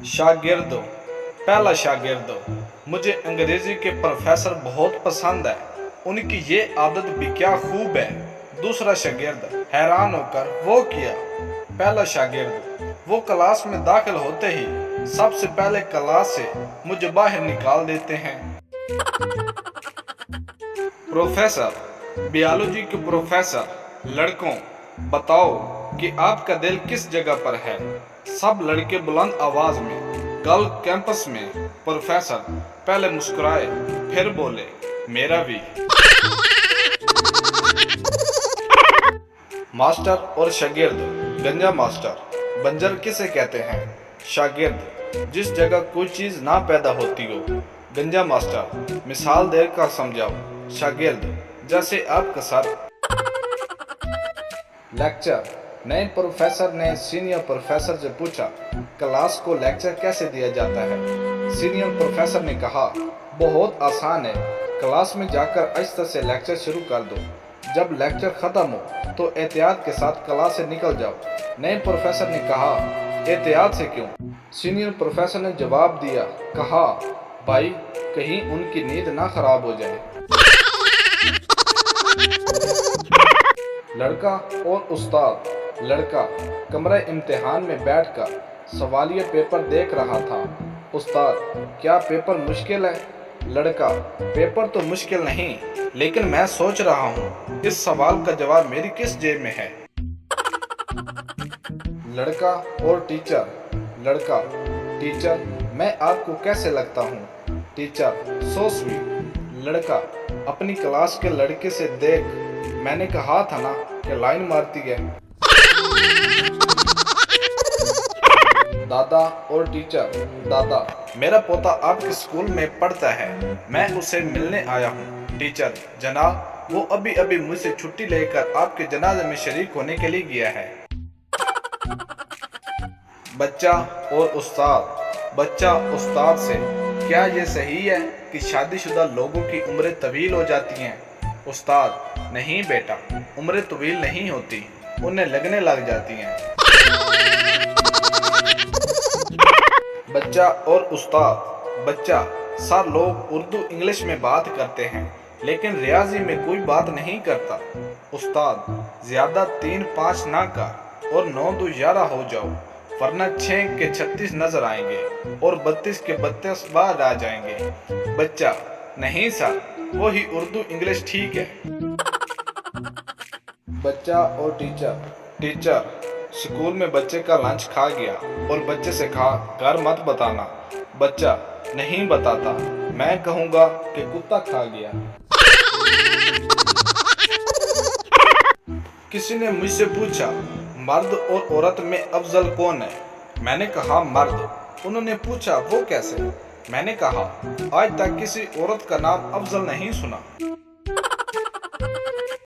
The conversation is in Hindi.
शागिर्दों। पहला शागिर्दों, मुझे अंग्रेजी के प्रोफेसर बहुत पसंद है, उनकी ये आदत भी क्या खूब है। दूसरा शागिर्द हैरान होकर वो किया। पहला शागिर्द, वो क्लास में दाखिल होते ही सबसे पहले क्लास से मुझे बाहर निकाल देते हैं। प्रोफेसर, बायोलॉजी के प्रोफेसर, लड़कों बताओ कि आपका दिल किस जगह पर है। सब लड़के बुलंद आवाज में। कल कैंपस में प्रोफेसर पहले मुस्कुराए, फिर बोले मेरा भी। मास्टर और शागिर्द। गंजा मास्टर, बंजर किसे कहते हैं? शागिर्द, जिस जगह कोई चीज ना पैदा होती हो। गंजा मास्टर, मिसाल देकर समझाओ। शागिर्द, जैसे आपका सर। लेक्चर। नए प्रोफेसर ने सीनियर प्रोफेसर से पूछा, क्लास को लेक्चर कैसे दिया जाता है? सीनियर प्रोफेसर ने कहा, बहुत आसान है, क्लास में जाकर आहिस्ता से लेक्चर शुरू कर दो। जब लेक्चर खत्म हो तो एहतियात के साथ क्लास से निकल जाओ। नए प्रोफेसर ने कहा, एहतियात से क्यों? सीनियर प्रोफेसर ने जवाब दिया, कहा भाई कहीं उनकी नींद ना खराब हो जाए। लड़का और उस्ताद। लड़का कमरे इम्तिहान में बैठकर सवालिया पेपर देख रहा था। उस्ताद, क्या पेपर मुश्किल है? लड़का, पेपर तो मुश्किल नहीं, लेकिन मैं सोच रहा हूँ इस सवाल का जवाब मेरी किस जेब में है। लड़का और टीचर। लड़का, टीचर मैं आपको कैसे लगता हूँ? Teacher, so sweet. लड़का, अपनी क्लास के लड़के से देख, मैंने कहा था ना कि लाइन मारती है। दादा और टीचर। दादा, मेरा पोता आपके स्कूल में पढ़ता है, मैं उसे मिलने आया हूँ। टीचर, जनाब वो अभी अभी मुझसे छुट्टी लेकर आपके जनाजे में शरीक होने के लिए गया है। बच्चा और उस्ताद। बच्चा उस्ताद से, क्या ये सही है कि शादीशुदा लोगों की उम्रें तवील हो जाती हैं? उस्ताद, नहीं बेटा, उम्रें तवील नहीं होती, उन्हें लगने लग जाती हैं। बच्चा और उस्ताद। बच्चा, सर लोग उर्दू इंग्लिश में बात करते हैं, लेकिन रियाजी में कोई बात नहीं करता। उस्ताद, ज्यादा 3-5 ना कर और 9-2-11 हो जाओ, वरना 6 के 36 नजर आएंगे और 32 के 32 बाहर आ जाएंगे। बच्चा, नहीं सर, वो ही उर्दू इंग्लिश ठीक है। बच्चा और टीचर। टीचर, स्कूल में बच्चे का लंच खा गया और बच्चे से कहा घर मत बताना। बच्चा, नहीं बताता, मैं कहूँगा कि कुत्ता खा गया। किसी ने मुझसे पूछा, मर्द और औरत में अफजल कौन है? मैंने कहा मर्द। उन्होंने पूछा वो कैसे? मैंने कहा आज तक किसी औरत का नाम अफजल नहीं सुना।